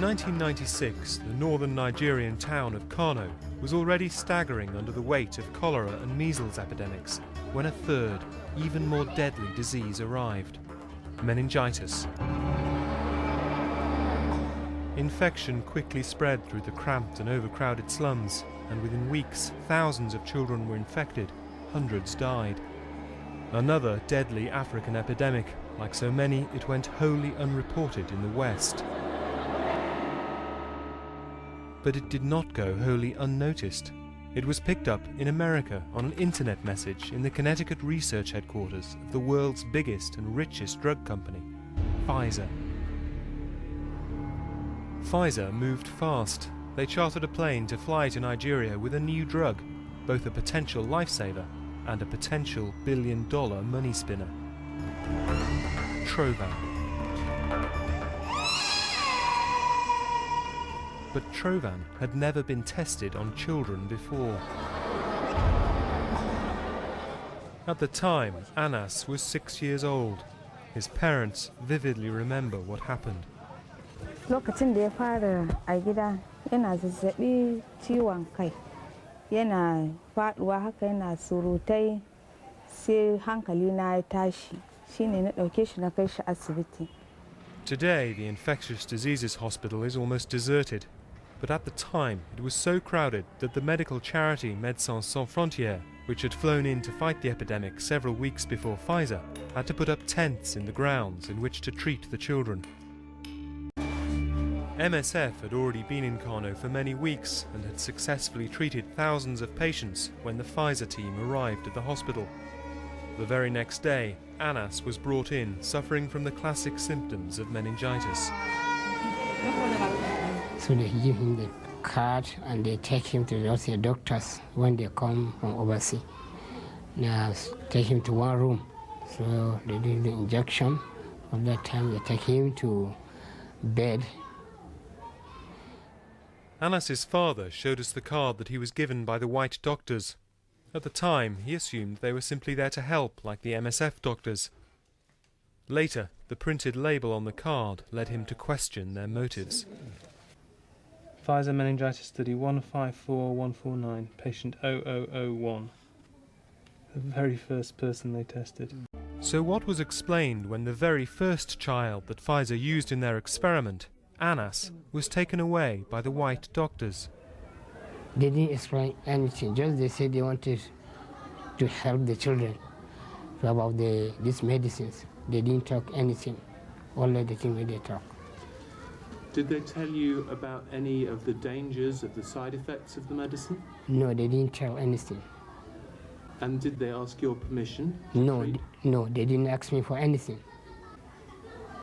1996, the northern Nigerian town of Kano was already staggering under the weight of cholera and measles epidemics when a third, even more deadly disease arrived: meningitis. Infection quickly spread through the cramped and overcrowded slums, and within weeks, thousands of children were infected, hundreds died. Another deadly African epidemic. Like so many, it went wholly unreported in the West. But it did not go wholly unnoticed. It was picked up in America on an internet message in the Connecticut research headquarters of the world's biggest and richest drug company, Pfizer. Pfizer moved fast. They chartered a plane to fly to Nigeria with a new drug, both a potential lifesaver and a potential billion-dollar money spinner: Trovan. But Trovan had never been tested on children before. At the time, Anas was 6 years old. His parents vividly remember what happened. Lokacin da ya fara a gida yana zazzabi, ciwon kai, yana faduwa haka, yana surutai, sai hankali na ya tashi, shine na dauke shi na kai shi asibiti. Today, the infectious diseases hospital is almost deserted. But at the time, it was so crowded that the medical charity Médecins Sans Frontières, which had flown in to fight the epidemic several weeks before Pfizer, had to put up tents in the grounds in which to treat the children. MSF had already been in Kano for many weeks and had successfully treated thousands of patients when the Pfizer team arrived at the hospital. The very next day, Anas was brought in, suffering from the classic symptoms of meningitis. So they give him the card and they take him to the doctors when they come from overseas. They take him to one room. So they do the injection. From that time they take him to bed. Anas's father showed us the card that he was given by the white doctors. At the time, he assumed they were simply there to help, like the MSF doctors. Later, the printed label on the card led him to question their motives. Pfizer meningitis study 154149, patient 0001. The very first person they tested. So what was explained when the very first child that Pfizer used in their experiment, Anas, was taken away by the white doctors? They didn't explain anything, just they said they wanted to help the children about these medicines. They didn't talk anything, only the thing where they talk. Did they tell you about any of the dangers, of the side effects of the medicine? No, they didn't tell anything. And did they ask your permission? No, they didn't ask me for anything.